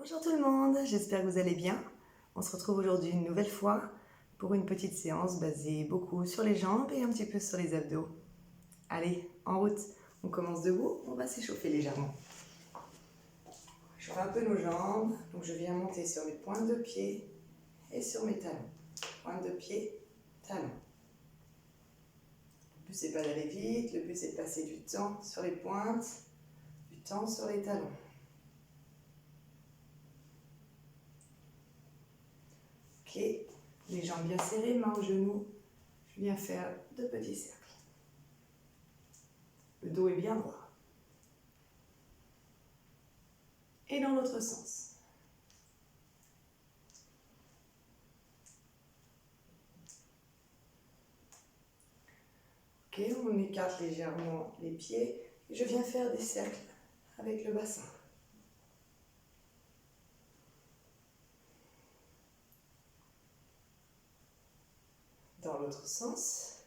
Bonjour tout le monde, j'espère que vous allez bien. On se retrouve aujourd'hui une nouvelle fois pour une petite séance basée beaucoup sur les jambes et un petit peu sur les abdos. Allez, en route, on commence debout, on va s'échauffer légèrement. Je fais un peu nos jambes, donc je viens monter sur mes pointes de pied et sur mes talons. Pointe de pied, talons. Le but c'est pas d'aller vite, le but c'est de passer du temps sur les pointes, du temps sur les talons. Ok, les jambes bien serrées, mains aux genoux. Je viens faire 2 petits cercles. Le dos est bien droit. Et dans l'autre sens. Ok, on écarte légèrement les pieds et je viens faire des cercles avec le bassin. Dans l'autre sens.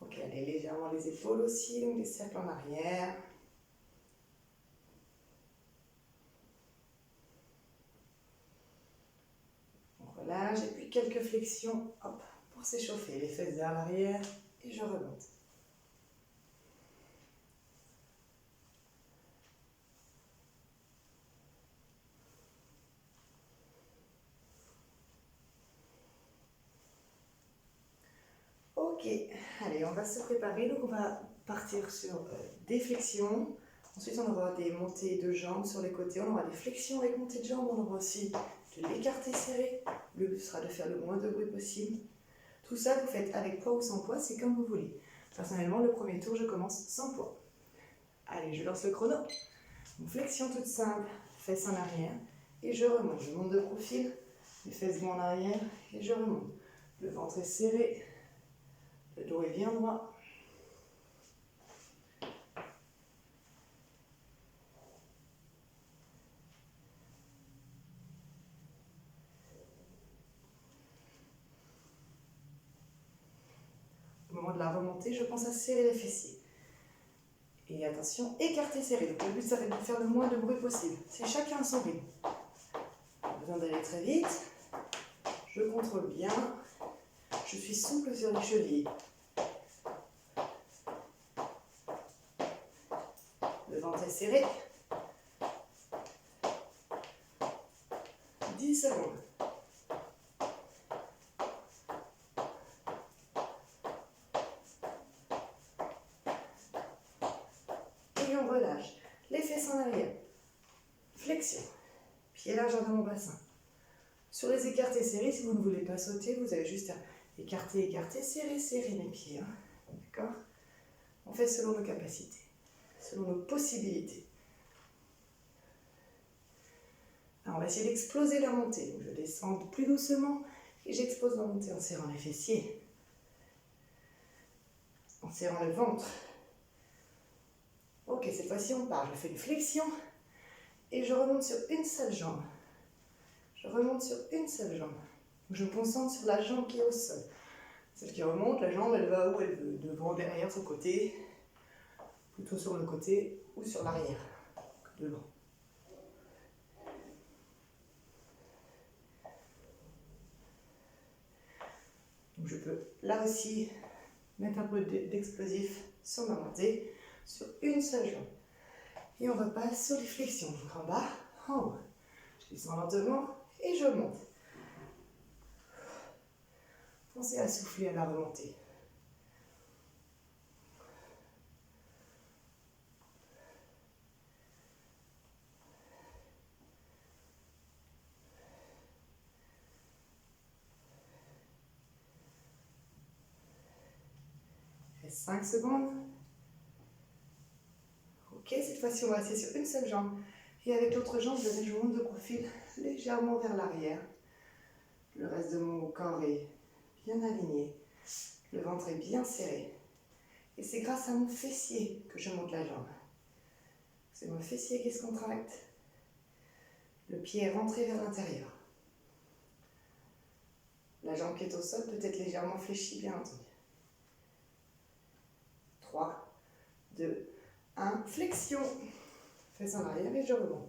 Ok, allez légèrement les épaules aussi, donc des cercles en arrière. On relâche et puis quelques flexions, hop, pour s'échauffer. Les fesses vers l'arrière et je remonte. Ok, allez, on va se préparer. Donc on va partir sur des flexions. Ensuite, on aura des montées de jambes sur les côtés. On aura des flexions avec montées de jambes. On aura aussi de l'écarté serré. Le but sera de faire le moins de bruit possible. Tout ça, vous faites avec poids ou sans poids, c'est comme vous voulez. Personnellement, le premier tour, je commence sans poids. Allez, je lance le chrono. Une flexion toute simple, fesses en arrière. Et je remonte. Je monte de profil. Les fesses vont en arrière et je remonte. Le ventre est serré. Le dos est bien droit. Au moment de la remontée, je pense à serrer les fessiers. Et attention, écarter, serrer. Donc le but, ça va être de faire le moins de bruit possible. C'est chacun à son rythme. Pas besoin d'aller très vite. Je contrôle bien. Je suis souple sur les chevilles. Le ventre est serré. 10 secondes. Et on relâche. Les fesses en arrière. Flexion. Pied large dans mon bassin. Sur les écartés serrés, si vous ne voulez pas sauter, vous avez juste à écarter, écarter, serrer, serrer mes pieds. D'accord? On fait selon nos capacités, selon nos possibilités. Alors on va essayer d'exploser la montée. Donc je descends plus doucement et j'explose la montée en serrant les fessiers, en serrant le ventre. Ok, cette fois-ci on part. Je fais une flexion et je remonte sur une seule jambe. Je remonte sur une seule jambe. Je me concentre sur la jambe qui est au sol. Celle qui remonte, la jambe, elle va où elle veut, devant, derrière, sur le côté, plutôt sur le côté ou sur l'arrière, devant. Donc je peux là aussi mettre un peu d'explosif sur ma montée, sur une seule jambe. Et on repasse sur les flexions. Donc en bas, en haut. Je descends lentement et je monte. Pensez à souffler à la remontée. Il reste 5 secondes. Ok, cette fois-ci on va rester sur une seule jambe. Et avec l'autre jambe, je monte de profil légèrement vers l'arrière. Le reste de mon corps est bien aligné. Le ventre est bien serré. Et c'est grâce à mon fessier que je monte la jambe. C'est mon fessier qui se contracte. Le pied est rentré vers l'intérieur. La jambe qui est au sol peut être légèrement fléchie, bien entendu. 3, 2, 1. Flexion. Fesse en arrière et je remonte.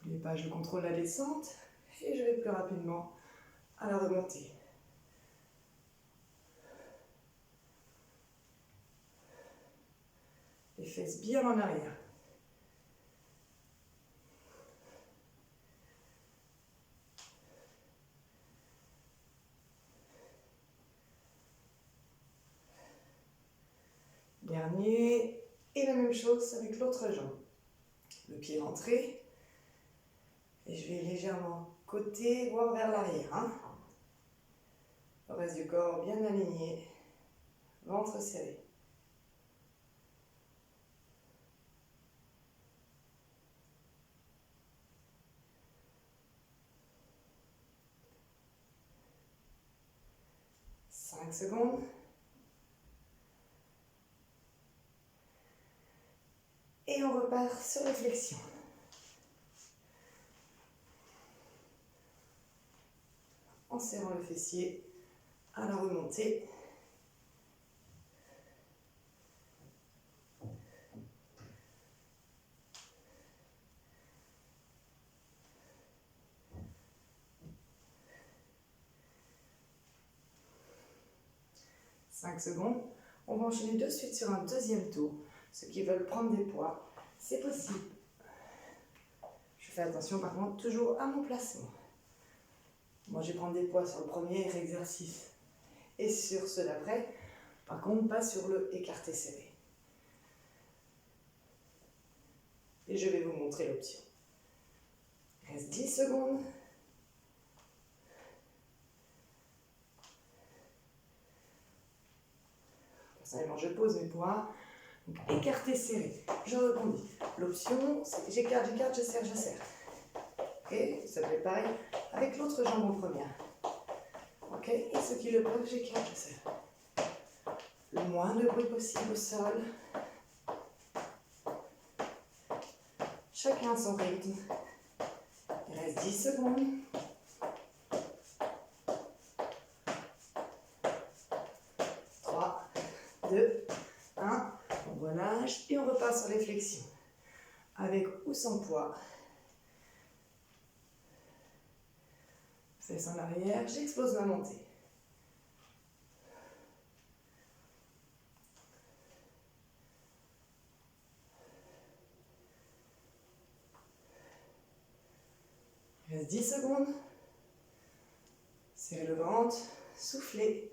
N'oubliez pas, je contrôle la descente et je vais plus rapidement à la remontée. Les fesses bien en arrière. Dernier. Et la même chose avec l'autre jambe. Le pied rentré. Et je vais légèrement côté, voire vers l'arrière. Hein. Le reste du corps bien aligné. Ventre serré. Cinq secondes. Et on repart sur la flexion. En serrant le fessier à la remontée. Cinq secondes. On va enchaîner de suite sur un deuxième tour. Ceux qui veulent prendre des poids, c'est possible. Je fais attention par contre toujours à mon placement. Moi je vais prendre des poids sur le premier exercice et sur ceux d'après. Par contre pas sur le écarté serré. Et je vais vous montrer l'option. Il reste 10 secondes. Personnellement je pose mes poids. Donc, écarté serré, je rebondis. L'option, c'est j'écarte, je serre, je serre. Ok, ça fait pareil avec l'autre jambe en première. Ok, et ceux qui le peuvent, j'écarte, je serre. Le moins de bruit possible au sol. Chacun à son rythme. Il reste 10 secondes. 3, 2, 1. On relâche et on repart sur les flexions. Avec ou sans poids. Fesses en arrière, j'explose ma montée. Il reste 10 secondes. Serrez le ventre, soufflez.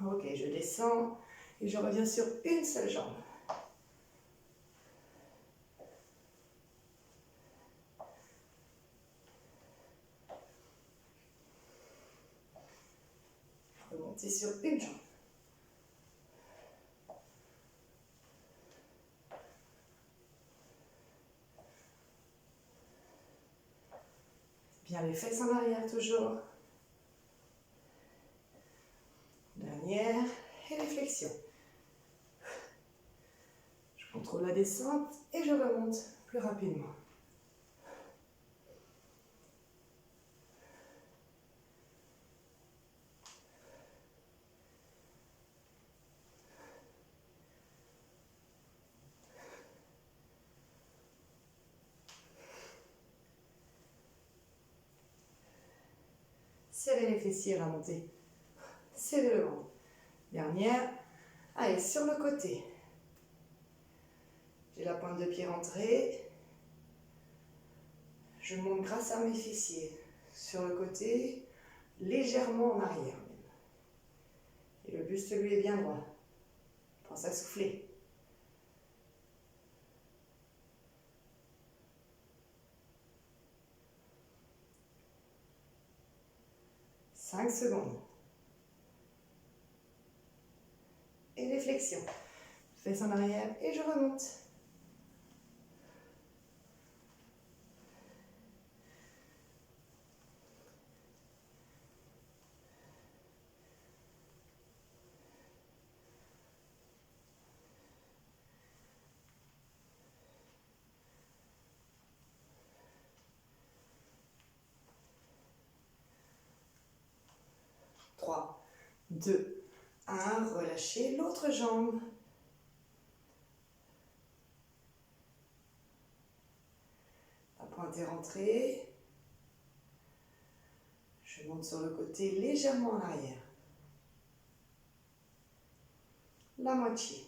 Ok, je descends et je reviens sur une seule jambe. Remontez sur une jambe. Bien les fesses en arrière toujours. Dernière et les flexions. Je contrôle la descente et je remonte plus rapidement. Serrez les fessiers à la montée. Serrez le ventre. Dernière. Allez, sur le côté. J'ai la pointe de pied rentrée. Je monte grâce à mes fessiers. Sur le côté, légèrement en arrière. Et le buste, lui, est bien droit. Pense à souffler. 5 secondes. Et les flexions. Fesses en arrière et je remonte. 2, 1. Relâchez l'autre jambe. La pointe est rentrée. Je monte sur le côté légèrement en arrière. La moitié.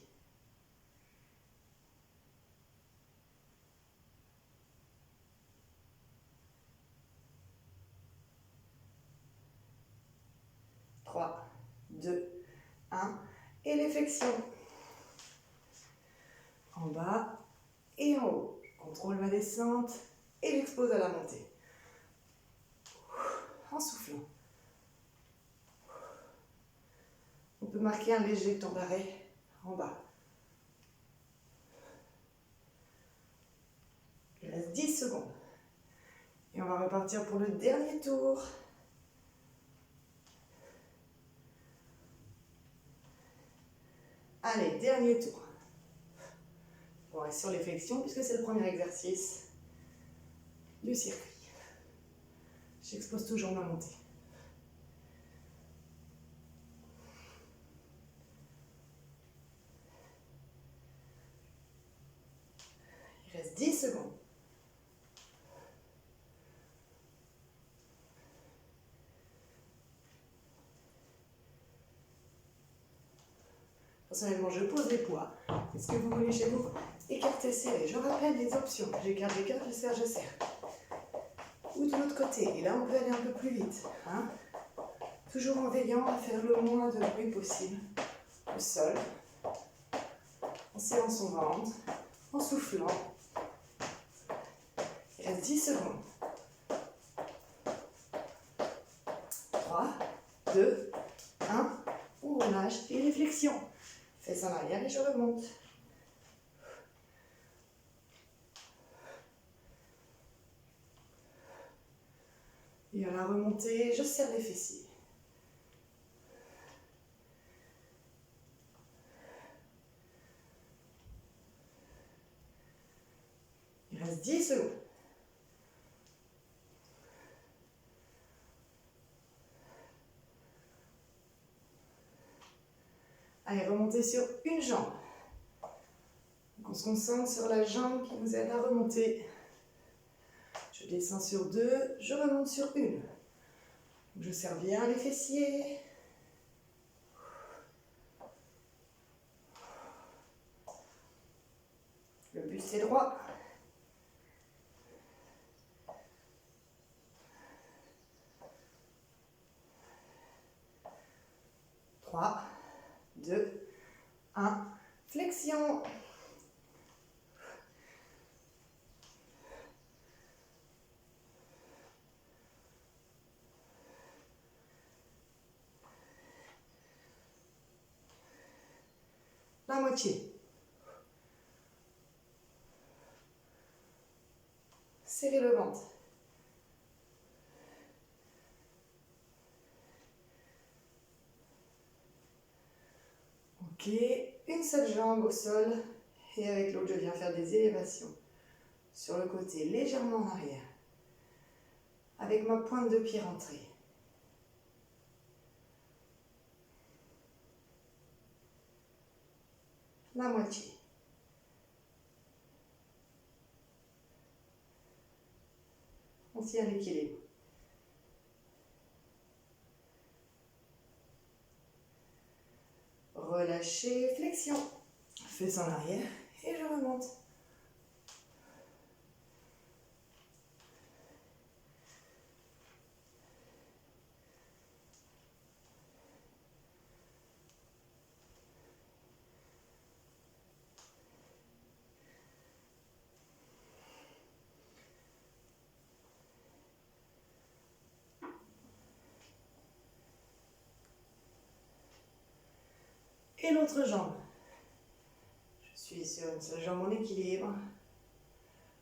Trois, 2, 1. Et les flexions. En bas et en haut. Je contrôle ma descente et j'expose à la montée. En soufflant. On peut marquer un léger temps d'arrêt en bas. Il reste 10 secondes. Et on va repartir pour le dernier tour. Allez, dernier tour. On reste sur les flexions puisque c'est le premier exercice du circuit. J'expose toujours ma montée. Il reste 10 secondes. Personnellement, je pose les poids. Est-ce que vous voulez chez vous écarter, serrer? Je rappelle les options. J'écarte, je serre, je serre. Ou de l'autre côté. Et là, on peut aller un peu plus vite. Hein? Toujours en veillant à faire le moins de bruit possible. Au sol. En serrant son ventre. En soufflant. Il reste 10 secondes. 3, 2, 1. On relâche. Et les flexions. Fesses en arrière et je remonte. Et à la remontée, je serre les fessiers. Il reste 10 secondes. Allez, remontez sur une jambe. Donc on se concentre sur la jambe qui vous aide à remonter. Je descends sur 2, je remonte sur une. Je serre bien les fessiers. Le buste est droit. Trois, 2, 1. Flexion. La moitié. Serrez le ventre. Ok, une seule jambe au sol et avec l'autre je viens faire des élévations sur le côté légèrement en arrière avec ma pointe de pied rentrée. La moitié. On tient l'équilibre. Relâchez, flexion. Fesses en arrière et je remonte. Et l'autre jambe. Je suis sur une seule jambe en équilibre.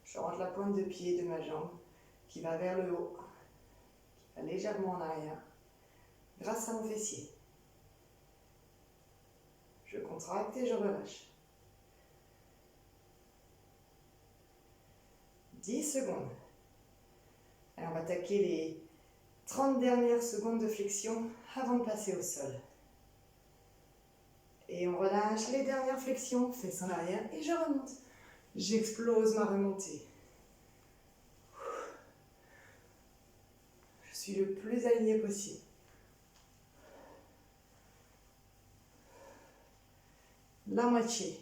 Je rentre la pointe de pied de ma jambe qui va vers le haut, qui va légèrement en arrière, grâce à mon fessier. Je contracte et je relâche. 10 secondes. Et on va attaquer les 30 dernières secondes de flexion avant de passer au sol. Et on relâche les dernières flexions, fesses en arrière et je remonte. J'explose ma remontée. Je suis le plus aligné possible. La moitié.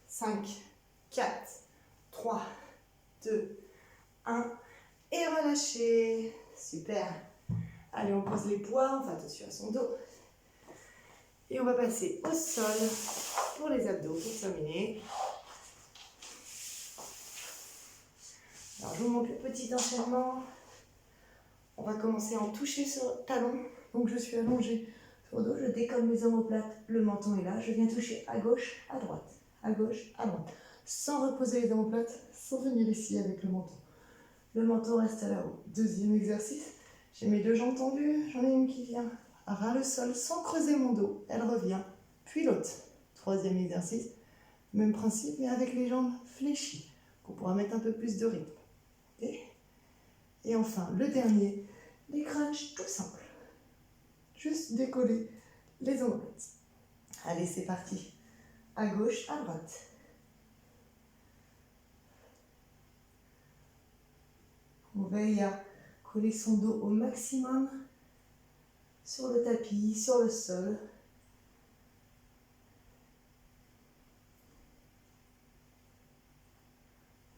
Cinq, 4, 3, 2, 1. Et relâchez. Super. Allez, on pose les poids, on fait attention à son dos. Et on va passer au sol pour les abdos pour terminer. Alors, je vous montre le petit enchaînement. On va commencer à en toucher sur le talon. Donc, je suis allongée sur le dos, je décolle mes omoplates, le menton est là. Je viens toucher à gauche, à droite, à gauche, à droite. Sans reposer les omoplates, sans venir ici avec le menton. Le menton reste là-haut. Deuxième exercice. J'ai mes deux jambes tendues, j'en ai une qui vient ras le sol sans creuser mon dos. Elle revient, puis l'autre. Troisième exercice. Même principe, mais avec les jambes fléchies, pour pouvoir mettre un peu plus de rythme. Okay. Et enfin, le dernier, les crunchs tout simples. Juste décoller les omoplates. Allez, c'est parti. À gauche, à droite. On veille à coller son dos au maximum sur le tapis, sur le sol.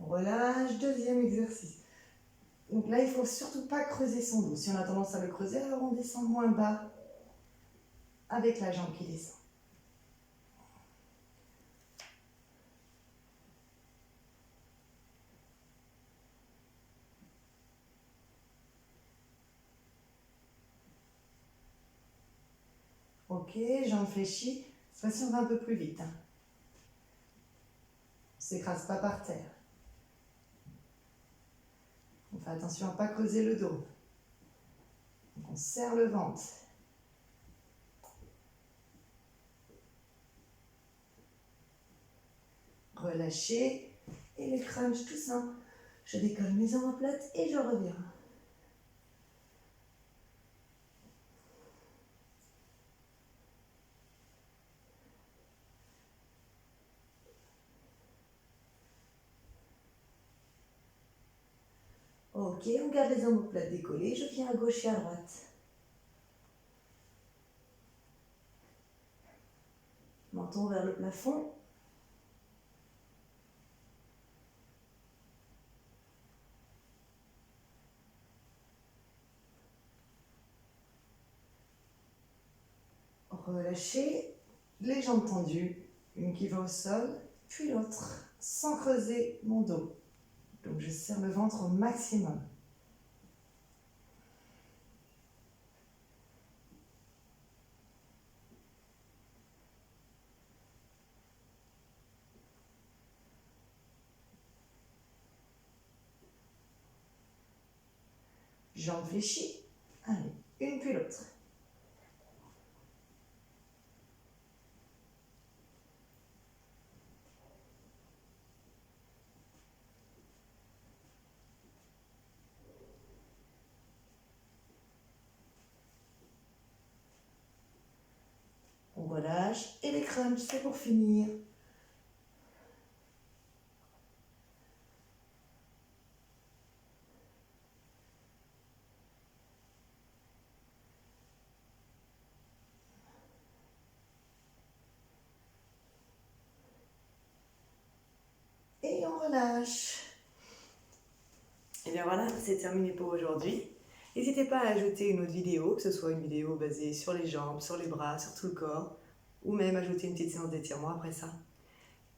On relâche, deuxième exercice. Donc là, il ne faut surtout pas creuser son dos. Si on a tendance à le creuser, alors on descend moins bas avec la jambe qui descend. Ok, jambes fléchies. Cette fois-ci, on va un peu plus vite. On ne s'écrase pas par terre. On fait attention à ne pas creuser le dos. Donc on serre le ventre. Relâchez. Et les crunchs tout simples. Je décolle mes omoplates et je reviens. Ok, on garde les omoplates décollées. Je viens à gauche et à droite. Menton vers le plafond. Relâchez, les jambes tendues, une qui va au sol, puis l'autre, sans creuser mon dos. Donc je serre le ventre au maximum. Jambes fléchies, allez, une puis l'autre. On relâche et les crunchs, c'est pour finir. Et on relâche. Et bien voilà, c'est terminé pour aujourd'hui. N'hésitez pas à ajouter une autre vidéo, que ce soit une vidéo basée sur les jambes, sur les bras, sur tout le corps, ou même ajouter une petite séance d'étirement après ça.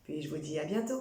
Puis je vous dis à bientôt.